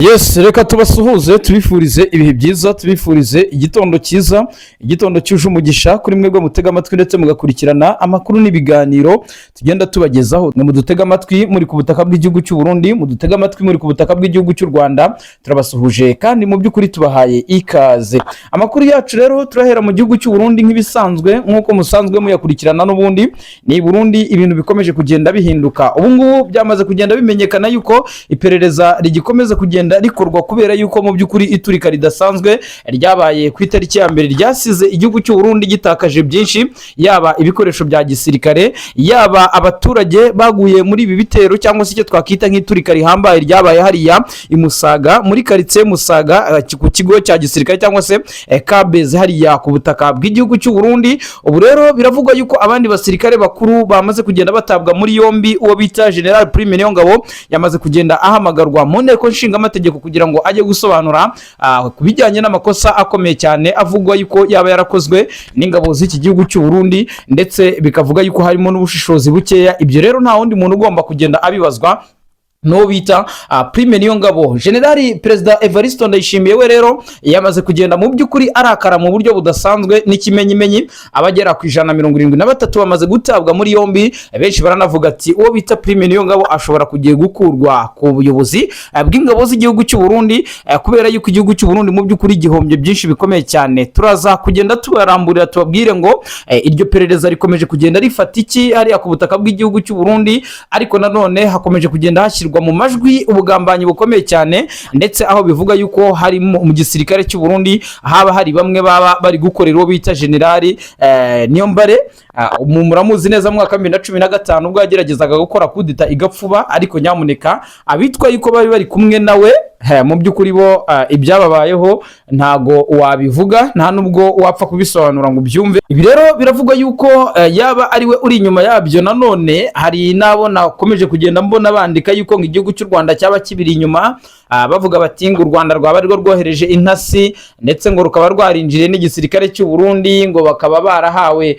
Yes, reka tubasuhuze tubifurize ibihe byiza, tubifurize igitondo cyiza, igitondo cyuje umugisha kuri mwebwe mutega amatwi ndetse mugakurikirana amakuru n'ibiganiro tugenda tubagezaho. Mwe mudutega amatwi muri ku butaka bw'igihugu cy'u Burundi, mudutega amatwi muri ku butaka bw'igihugu cy'u Rwanda, turabasuhuje kandi mu by'ukuri tubahaye ikaze. Amakuru yacu rero turahera mu gihugu cy'u Burundi nk'ibisanzwe nk'uko musanzwe muyakurikirana n'ubundi. Ni Burundi ibintu bikomeje kugenda bihinduka. Ubu ngubu byamaze kugenda bimenyekana yuko iperereza rigikomeza kugenda rikorwa kubera yuko mu by'ukuri iturika ridasanzwe ryabaye ku itariki ya mbere ryasize igihugu cy'u Burundi gitakaje byinshi, yaba ibikoresho bya gisirikare, yaba abaturage baguye muri ibi bitero cyangwa se icyo twakita nk'iturika rihambaye ryabaye hariya i Musaga muri quartier Musaga ku kigo cya gisirikare cyangwa se Kabeze hariya ku butaka bw'igihugu cy'u Burundi. Ubu rero biravugwa yuko abandi basirikare bakuru bamaze kugenda batabwa muri yombi. Uwo bita General Prime Niyongabo yamaze kugenda ahamagarwa mu nteko nshingamateka kugira ngo ajye gusobanura ku bijyanye n'amakosa akomeye cyane avugwa yuko yaba yarakozwe n'ingabo z'iki gihugu cy'u Burundi, ndetse bikavuga yuko harimo n'ubushishozi bukeya. Ibyo rero nta wundi muntu ugomba kugenda abibazwa no bita Prime Niyongabo. Generali Perezida Evariste Ndayishimiye we rero yamaze kugenda mu by'ukuri arakara mu buryo budasanzwe n'ikimenyimenyi. Abagera ku 173 bamaze gutabwa muri yombi. Benshi baranavuga ati uwo bita Prime Niyongabo ashobora kugiye gukurwa ku buyobozi bw'ingabo z'igihugu cy'u Burundi kubera yuko igihugu cy'u Burundi mu by'ukuri gihombye byinshi bikomeye cyane. Turaza kugenda tubaramburira tubabwire ngo iryo perereza rikomeje kugenda rifata iki hariya ku butaka bw'igihugu cy'u Burundi, ariko nanone hakomeje kugenda hashyirwa mu majwi ubugambanyi bukomeye cyane, ndetse aho bivuga yuko hari mu gisirikare cy'u Burundi haba hari bamwe baba bari gukorera uwo bita Generali Niyombare. Muramuzi neza mu mwaka 2015 ubwo yageragezaga gukora kudita igapfuba, ariko nyamuneka abitwa yuko bari kumwe nawe mu by'ukuri bo ibyababayeho ntago wabivuga, nta nubwo wapfa kubisobanura ngo ubyumve. Ibi rero biravugwa yuko yaba ari we uri inyuma yabyo. Nanone hari nabo nakomeje kugenda mbona bandika yuko ngo igihugu cy'u Rwanda cyaba kibiri inyuma, bavuga bati ngo u Rwanda rwaba rwo rwohereje intasi ndetse ngo rukaba rwarinjiriye n'igisirikare cy'u Burundi, ngo bakaba barahawe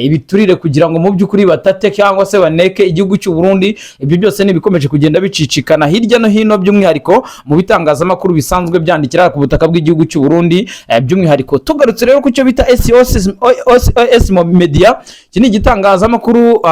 ibiturire kugira ngo mu by'ukuri batate cyangwa se baneke igihugu cy'u Burundi. Ibyo byose nibikomeje kugenda bicicikana hirya no hino, by'umwihariko mu bitangazamakuru bisanzwe byandikira ku butaka bw'igihugu cy'u Burundi. By'umwihariko tugarutse rero ku cyo bita SOS Media, iki ni igitangazamakuru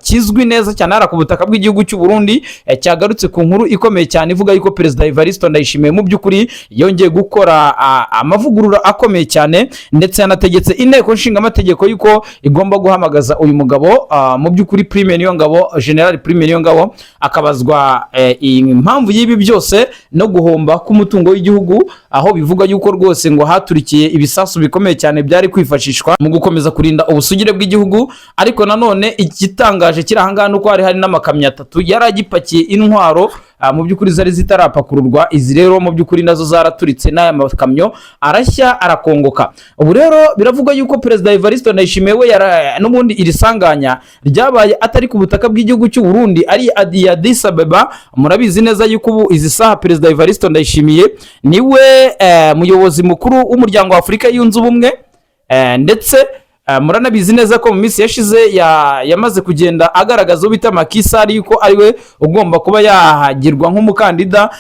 kizwi neza cyane ara ku butaka bw'igihugu cy'u Burundi, cyagarutse ku nkuru ikomeye cyane ivuga yuko Perezida Evariste Ndayishimiye mu by'ukuri yongeye gukora amavugurura akomeye cyane, ndetse yanategetse inteko nshingamateka yuko igomba guhamagaza uyu mugabo mu by'ukuri Prime Niyongabo, General Prime Niyongabo, akabazwa impamvu y'ibi byose no guhomba k'umutungo w'igihugu, aho bivuga yuko rwose ngo haturikiye ibisasu bikomeye cyane byari kwifashishwa mu gukomeza kurinda ubusugire bw'igihugu. Ariko nanone igitangaje kiri aha ngaha nuko hari n'amakamyo 3 yari agipakiye intwaro mu by'ukuri zari zitarapakururwa. Izi rero mu by'ukuri nazo zaraturitse, n'aya makamyo arashya arakongoka. Ubu rero biravugwa yuko Perezida Evariste Ndayishimiye we n'ubundi iri sanganya ryabaye atari ku butaka bw'igihugu cy'u Burundi, ari Addis Ababa. Murabizi neza yuko ubu izi saha Perezida Evariste Ndayishimiye niwe muyobozi mukuru w'umuryango wa Afurika yunze ubumwe, ndetse muranabizi neza ko mu minsi yashize yamaze kugenda agaragaza ubita Macky Sall yuko ariwe ugomba kuba yahagirwa nk'umukandida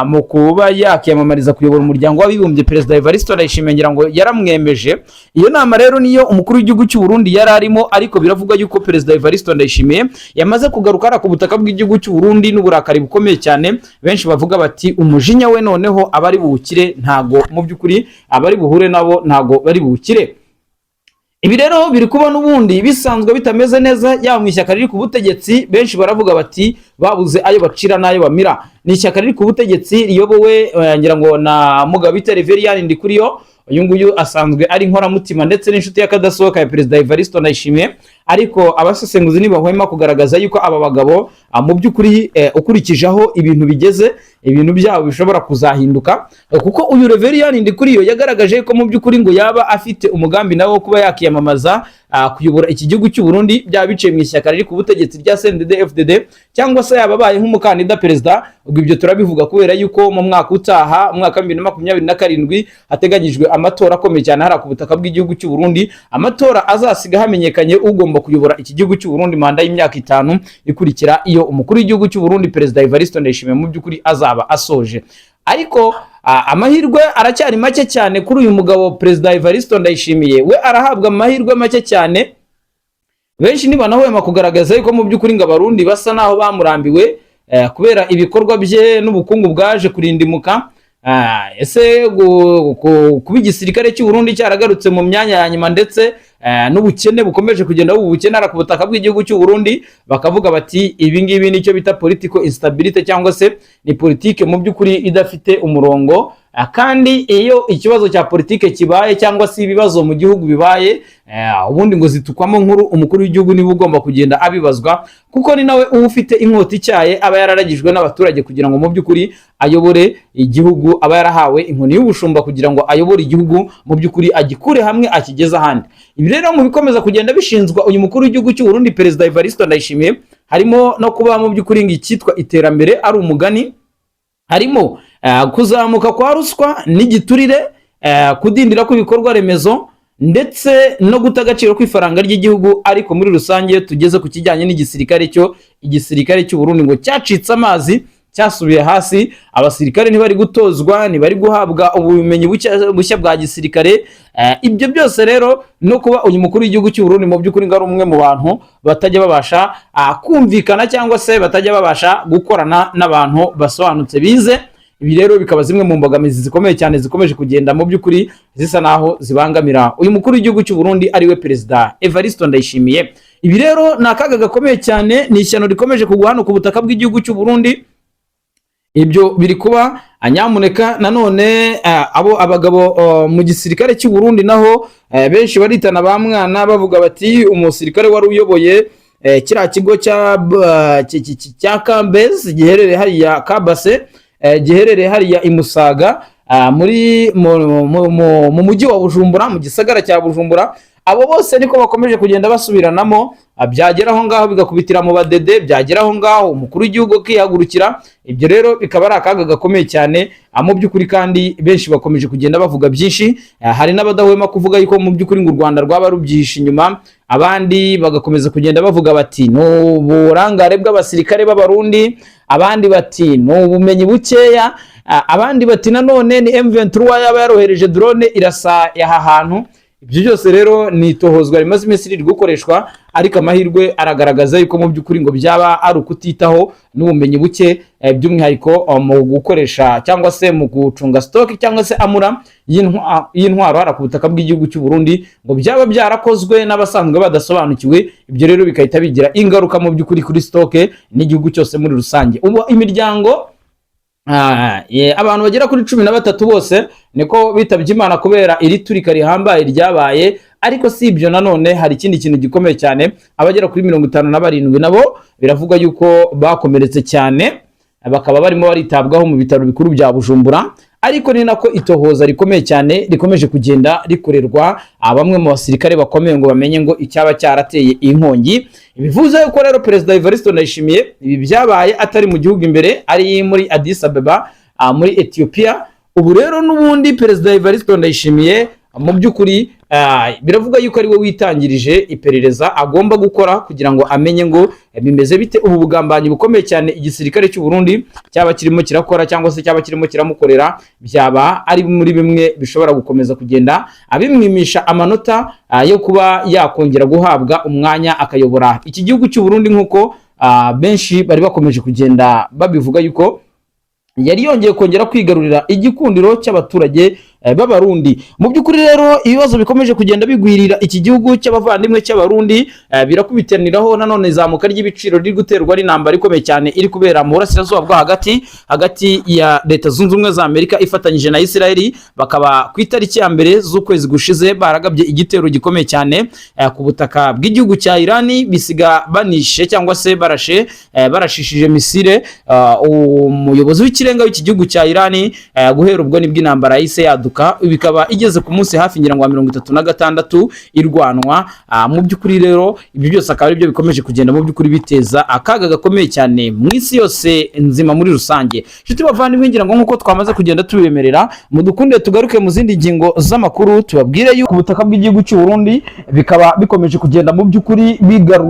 mu kuba yakiyamamariza kuyobora umuryango w'abibumbye. Perezida Evariste Ndayishimiye ngira ngo yaramwemeje. Iyo nama rero niyo umukuru w'igihugu cy'u Burundi yari arimo, ariko biravuga yuko Perezida Evariste Ndayishimiye yamaze kugaruka ku butaka bw'igihugu cy'u Burundi n'uburakari bukomeye cyane. Benshi bavuga bati umujinya we noneho abari buwukire ntago mu by'ukuri abari buhure nabo ntago bari buwukire. Ibi rero biri kuba n'ubundi bisanzwe bitameze neza yaba mu ishyaka riri ku butegetsi. Benshi baravuga bati babuze ayo bacira n'ayo bamira. Ni ishyaka riri ku butegetsi riyobowe ngira ngo na Mugabite Reverien Ndikuriyo. Uyu nguyu asanzwe ari inkoramutima ndetse n'inshuti y'akadasohoka ya Perezida Evariste Ndayishimiye, ariko abasesenguzi ntibahwema kugaragaza yuko aba bagabo mu by'ukuri ukurikije aho ibintu bigeze, ibintu byabo bishobora kuzahinduka, kuko uyu Reverien Ndikuriyo yagaragaje ko mu by'ukuri ngo yaba afite umugambi nawe wo kuba yakiyamamaza kuyobora iki gihugu cy'u Burundi, byaba biciye mu ishyaka riri ku butegetsi rya CNDD-FDD, cyangwa se yababaye nk'umukandida perezida. Ubwo ibyo turabivuga kubera yuko mu mwaka utaha, umwaka 2027 hateganyijwe amatora akomeye cyane hari ku butaka bw'igihugu cy'u Burundi, amatora azasiga hamenyekanye ugomba kuyobora iki gihugu cy'u Burundi manda y'imyaka 5 ikurikira iyo umukuru w'igihugu cy'u Burundi Perezida Evariste Ndayishimiye mu by'ukuri azaba asoje. ariko amahirwe aracyari make cyane kuri uyu mugabo Perezida Evariste Ndayishimiye. We arahabwa amahirwe make cyane, benshi ntibanahwema kugaragaza yuko mu by'ukuri ngo abarundi basa naho bamurambiwe kubera ibikorwa bye n'ubukungu bwaje kurindimuka. Ese kuba igisirikare cy'u Burundi cyaragarutse mu myanya ya nyuma, ndetse n'ubukene bukomeje kugenda bubukenera ku butaka bw'igihugu cy'u Burundi, bakavuga bati ibi ngibi nicyo bita political instability, cyangwa se ni politike mu by'ukuri idafite umurongo. Kandi iyo ikibazo cya politike kibaye cyangwa se ibibazo mu gihugu bibaye, ubundi ngo zitukwamo nkuru umukuru w'igihugu niwe ugomba kugenda abibazwa, kuko ni nawe uba ufite inkota icyaye, aba yararagijwe n'abaturage kugira ngo mu by'ukuri ayobore igihugu, aba yarahawe inkoni y'ubushumba kugira ngo ayobore igihugu mu by'ukuri agikure hamwe akigeze ahandi. Ibi rero mu bikomeza kugenda bishinzwa uyu mukuru w'igihugu cy'u Burundi Perezida Evariste Ndayishimiye, harimo no kuba mu by'ukuri ngo icyitwa iterambere ari umugani, harimo kuzamuka kwa ruswa n'igiturire, kudindira kw'ibikorwa remezo, ndetse no guta agaciro kw'ifaranga ry'igihugu. Ariko muri rusange tugeze ku kijyanye n'igisirikare cyo, igisirikare cy'u Burundi ngo cyacitse amazi, cyasubiye hasi. Abasirikare ntibari gutozwa, ntibari guhabwa ubumenyi bushya bwa gisirikare. Ibyo byose rero no kuba uyu mukuru w'igihugu cy'u Burundi mu by'ukuri ngo ari umwe mu bantu batajya babasha kumvikana, cyangwa se batajya babasha gukorana n'abantu basobanutse bize. Ibi rero bikaba zimwe mu mbogamizi zikomeye cyane zikomeje kugenda mu by'ukuri zisa naho zibangamira uyu mukuru w'igihugu cy'u Burundi ari we Perezida Evariste Ndayishimiye. Ibi rero ni akaga gakomeye cyane, ni ishyano rikomeje kugwa hano ku butaka bw'igihugu cy'u Burundi. Ibyo biri kuba anyamuneka nanone abagabo mu gisirikare cy'u Burundi naho benshi baritana ba mwana bavuga bati umusirikare wari uyoboye kiriya kigo cya Kambezi giherereye hariya Kabase, giherereye hariya imusaga mu mujyi wa Bujumbura, mu gisagara cya Bujumbura. Abo bose niko bakomeje kugenda basubiranamo, byageraho ngaho bigakubitira mu badede, byageraho ngaho umukuru w'igihugu akihagurukira. Ibyo rero bikaba ari akaga gakomeye cyane mu by'ukuri, kandi benshi bakomeje kugenda bavuga byinshi. Hari n'abadahwema kuvuga yuko mu by'ukuri ngo u Rwanda rwaba rubyihishe inyuma, abandi bagakomeza kugenda bavuga bati ni uburangare bw'abasirikare b'abarundi, abandi bati ni ubumenyi bukeya, abandi bati nanone ni M23 yaba yarohereje drone irasa aha hantu. Ibyo byose rero ni itohozwa rimaze iminsi riri gukoreshwa, ariko amahirwe aragaragaza yuko mu by'ukuri ngo byaba ari ukutitaho n'ubumenyi buke, by'umwihariko mu gukoresha cyangwa se mu gucunga stock cyangwa se amura y'intwaro hara ku butaka bw'igihugu cy'u Burundi, ngo byaba byarakozwe n'abasanzwe badasobanukiwe. Ibyo rero bikahita bigira ingaruka mu by'ukuri kuri stock n'igihugu cyose muri rusange. Ubu imiryango abantu bagera kuri 13 bose niko bitabye Imana kubera iri turika rihambaye ryabaye. Ariko si ibyo, nanone hari ikindi kintu gikomeye cyane, abagera kuri 57 nabo biravuga yuko bakomeretse cyane, bakaba barimo baritabwaho mu bitaro bikuru bya Bujumbura. Ariko ni nako itohoza rikomeye cyane rikomeje kugenda rikorerwa bamwe mu basirikare bakomeye ngo bamenye ngo icyaba cyarateye inkongi. Bivuze ko rero Perezida Evariste Ndayishimiye ibi byabaye atari mu gihugu imbere, ari muri Addis Ababa muri Ethiopia. Ubu rero n'ubundi Perezida Evariste Ndayishimiye mu by'ukuri biravuga yuko ari we witangirije iperereza agomba gukora kugira ngo amenye ngo bimeze bite. Ubu bugambanyi bukomeye cyane igisirikare cy'u Burundi cyaba kirimo kirakora cyangwa se cyaba kirimo kiramukorera, byaba ari muri bimwe bishobora gukomeza kugenda abimwimisha amanota yo kuba yakongera guhabwa umwanya akayobora iki gihugu cy'u Burundi, nk'uko benshi bari bakomeje kugenda babivuga yuko yari yongeye kongera kwigarurira igikundiro cy'abaturage b'abarundi. Mu by'ukuri rero ibibazo bikomeje kugenda bigwirira iki gihugu cy'abavandimwe cy'abarundi, birakubitaniraho nanone izamuka ry'ibiciro riri guterwa n'intambara ikomeye cyane iri kubera mu burasirazuba bwo hagati ya Leta Zunze Ubumwe za Amerika ifatanyije na Israeli. Bakaba ku itariki ya mbere z'ukwezi gushize baragabye igitero gikomeye cyane ku butaka bw'igihugu cya Irani, bisiga banishe cyangwa se barashishije misile umuyobozi w'ikirenga w'iki gihugu cya Irani. Guhera ubwo nibwo intambara yise yaduka iraduka bikaba igeze ku munsi hafi ngira ngo 36 irwanwa. Mu by'ukuri rero ibyo byose akaba ari byo bikomeje kugenda mu by'ukuri biteza akaga gakomeye cyane mu isi yose nzima muri rusange. Inshuti bavandimwe, ngira ngo nkuko twamaze kugenda tubibemerera, mudukunde tugaruke mu zindi ngingo z'amakuru tubabwire yuko ubutaka bw'igihugu cy'u Burundi bikaba bikomeje kugenda mu by'ukuri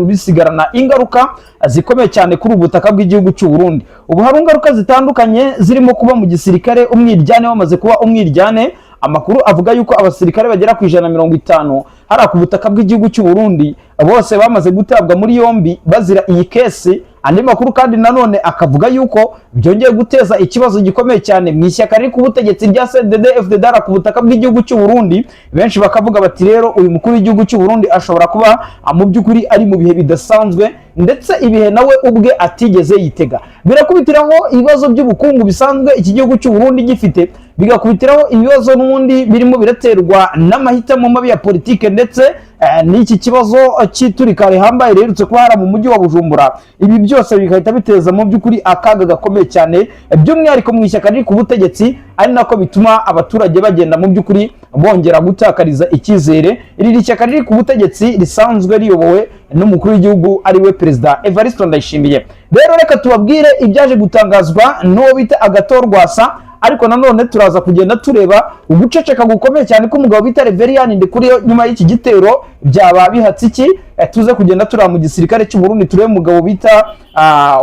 bisigarana ingaruka zikomeye cyane kuri ubutaka bw'igihugu cy'u Burundi. Ubu hari ingaruka zitandukanye zirimo kuba mu gisirikare umwiryane wamaze kuba umwiryane. Amakuru avuga yuko abasirikare bagera ku 150 hari ku butaka bw'igihugu cy'u Burundi bose bamaze gutabwa muri yombi bazira iyi kesi. Andi makuru kandi nanone akavuga yuko byongeye guteza ikibazo gikomeye cyane mu ishyaka riri ku butegetsi rya CNDD-FDD ku butaka bw'igihugu cy'u Burundi. Benshi bakavuga bati rero uyu mukuru w'igihugu cy'u Burundi ashobora kuba mu by'ukuri ari mu bihe bidasanzwe, ndetse ibihe nawe ubwe atigeze yitega. Birakubitiraho ibibazo by'ubukungu bisanzwe iki gihugu cy'u Burundi gifite, bigakubitiraho ibibazo n'ubundi birimo biraterwa n'amahitamo mabi ya politike, ndetse n'iki kibazo cy'iturika rihambaye riherutse kuba mu mujyi wa Bujumbura. Ibi byose bigahita biteza mu by'ukuri akaga gakomeye cyane, by'umwihariko mu ishyaka riri ku butegetsi, ari nako bituma abaturage bagenda mu by'ukuri bongera gutakariza icyizere iri shyaka riri ku butegetsi risanzwe riyobowe n'umukuru w'igihugu ari we Perezida Evariste Ndayishimiye. Rero reka tubabwire ibyaje gutangazwa n'uwo bita Agathon Rwasa, ariko nanone turaza kugenda tureba uguceceka gukomeye cyane k'umugabo bita Reverien Ndikuriyo nyuma y'iki gitero byaba bihatse iki. Tuze kugenda turaba mu gisirikare cy'u Burundi turebe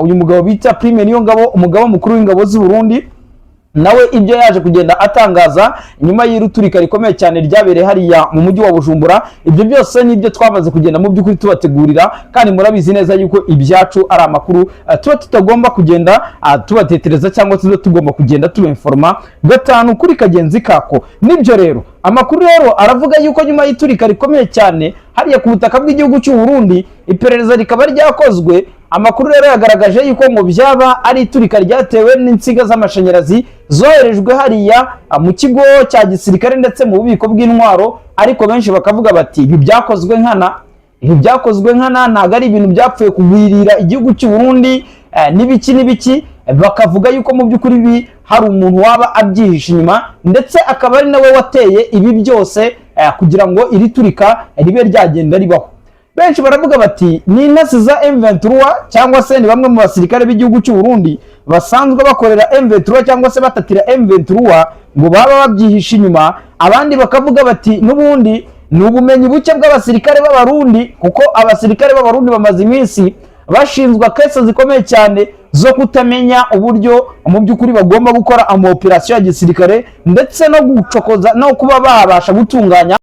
uyu mugabo bita Prime Niyongabo, umugabo mukuru w'ingabo z'u Burundi, nawe ibyo yaje kugenda atangaza nyuma y'iruturika rikomeye cyane ryabereye hariya mu mujyi wa Bujumbura. Ibyo byose nibyo twamaze kugenda mu by'ukuri tubategurira, kandi murabizi neza yuko ibyacu ari amakuru tuba tutagomba kugenda tubatetereza cyangwa tuba tugomba kugenda tubenforma gatanu kuri kagenzi kako. Nibyo rero amakuru rero aravuga yuko nyuma y'iturika rikomeye cyane hariya ku butaka bw'igihugu cy'u Burundi, iperereza rikaba ryakozwe. Amakuru rero yagaragaje yuko ngo byaba ari iturika ryatewe n'insinga z'amashanyarazi zoherejwe hariya mu kigo cya gisirikare ndetse mu bubiko bw'intwaro, ariko benshi bakavuga bati ibi byakozwe nkana ntabwo ari ibintu byapfuye kugwirira igihugu cy'u Burundi n'ibiki. Bakavuga yuko mu by'ukuri ibi hari umuntu waba abyihishe inyuma, ndetse akaba ari nawe wateye ibi byose kugira ngo iri turika ribe ryagenda ribaho. Benshi baravuga bati ni intasi za M23 cyangwa se ni bamwe mu basirikare b'igihugu cy'u Burundi basanzwe bakorera M23 cyangwa se batatira M23 ngo baba babyihisha inyuma. Abandi bakavuga bati n'ubundi ni ubumenyi buke bw'abasirikare b'Abarundi, kuko abasirikare b'Abarundi bamaze iminsi bashinzwa kese zikomeye cyane zo kutamenya uburyo mu by'ukuri bagomba gukora ama operation ya gisirikare, ndetse no gucokoza no kuba babasha gutunganya